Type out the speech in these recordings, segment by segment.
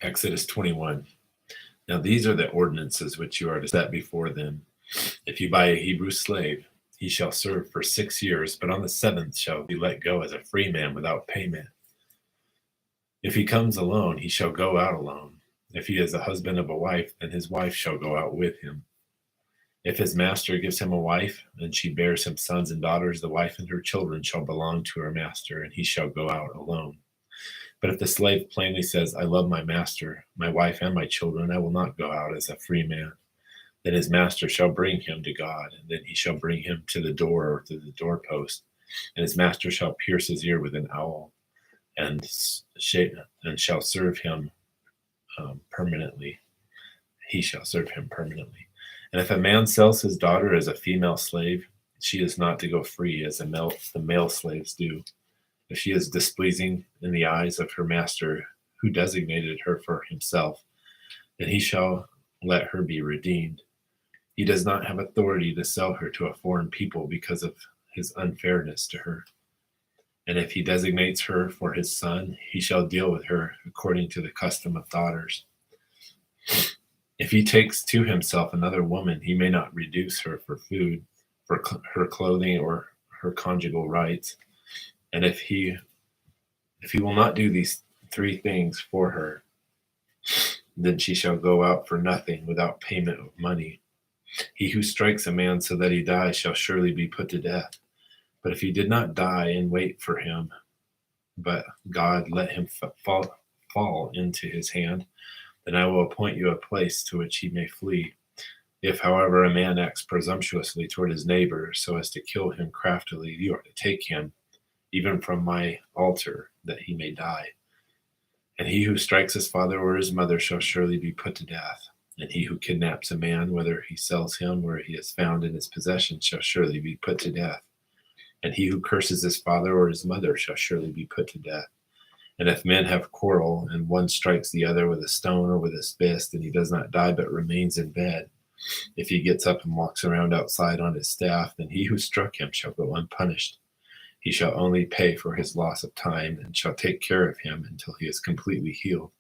Exodus 21. Now these are the ordinances which you are to set before them. If you buy a Hebrew slave, he shall serve for 6 years, but on the 7th shall be let go as a free man without payment. If he comes alone, he shall go out alone. If he is the husband of a wife, then his wife shall go out with him. If his master gives him a wife, and she bears him sons and daughters, the wife and her children shall belong to her master, and he shall go out alone. But if the slave plainly says, I love my master, my wife, and my children, I will not go out as a free man. Then his master shall bring him to God, and then he shall bring him to the door or to the doorpost, and his master shall pierce his ear with an awl, and shall serve him permanently. He shall serve him permanently. And if a man sells his daughter as a female slave, she is not to go free as the male slaves do. If she is displeasing in the eyes of her master, who designated her for himself, then he shall let her be redeemed. He does not have authority to sell her to a foreign people because of his unfairness to her. And if he designates her for his son, he shall deal with her according to the custom of daughters. If he takes to himself another woman, he may not reduce her for food, for her clothing, or her conjugal rights. And if he will not do these 3 things for her, then she shall go out for nothing without payment of money. He who strikes a man so that he dies shall surely be put to death. But if he did not die and wait for him, but God let him fall into his hand, then I will appoint you a place to which he may flee. If, however, a man acts presumptuously toward his neighbor so as to kill him craftily, you are to take him, even from my altar, that he may die. And he who strikes his father or his mother shall surely be put to death. And he who kidnaps a man, whether he sells him or he is found in his possession, shall surely be put to death. And he who curses his father or his mother shall surely be put to death. And if men have quarrel, and one strikes the other with a stone or with his fist, and he does not die but remains in bed, if he gets up and walks around outside on his staff, then he who struck him shall go unpunished. He shall only pay for his loss of time, and shall take care of him until he is completely healed.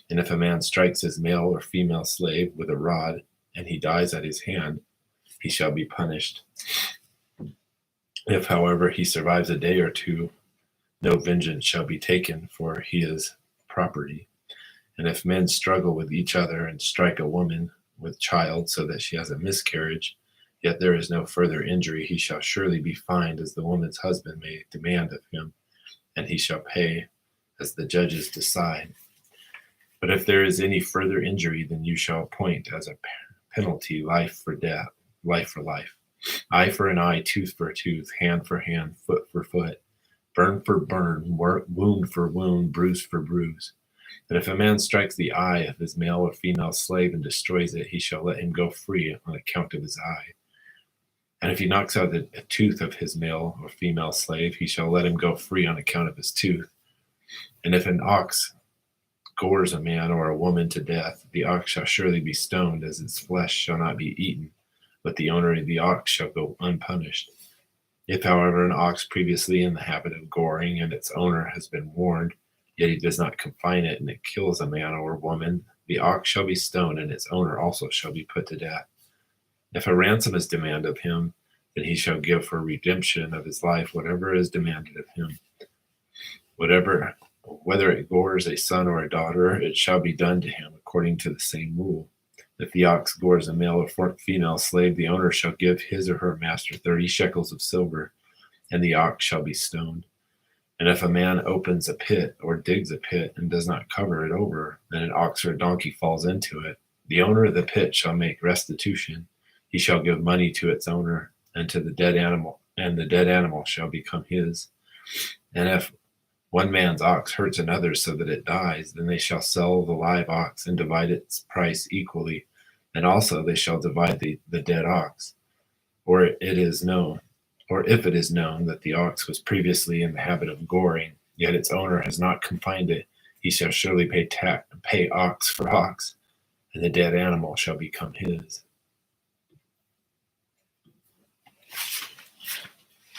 And if a man strikes his male or female slave with a rod, and he dies at his hand, he shall be punished. If, however, he survives a day or 2, no vengeance shall be taken, for he is property. And if men struggle with each other and strike a woman with child so that she has a miscarriage, yet there is no further injury, he shall surely be fined as the woman's husband may demand of him, and he shall pay as the judges decide. But if there is any further injury, then you shall appoint as a penalty life for death, life for life, eye for an eye, tooth for tooth, hand for hand, foot for foot, burn for burn, wound for wound, bruise for bruise. But if a man strikes the eye of his male or female slave and destroys it, he shall let him go free on account of his eye. And if he knocks out a tooth of his male or female slave, he shall let him go free on account of his tooth. And if an ox gores a man or a woman to death, the ox shall surely be stoned, as its flesh shall not be eaten, but the owner of the ox shall go unpunished. If, however, an ox previously in the habit of goring and its owner has been warned, yet he does not confine it, and it kills a man or woman, the ox shall be stoned, and its owner also shall be put to death. If a ransom is demanded of him, then he shall give for redemption of his life whatever is demanded of him. Whether it gores a son or a daughter, it shall be done to him according to the same rule. If the ox gores a male or female slave, the owner shall give his or her master 30 shekels of silver, and the ox shall be stoned. And if a man opens a pit or digs a pit and does not cover it over, and an ox or a donkey falls into it, the owner of the pit shall make restitution. He shall give money to its owner and to the dead animal, and the dead animal shall become his. And if one man's ox hurts another so that it dies, then they shall sell the live ox and divide its price equally, and also they shall divide the dead ox. Or if it is known that the ox was previously in the habit of goring, yet its owner has not confined it, he shall surely pay ox for ox, and the dead animal shall become his.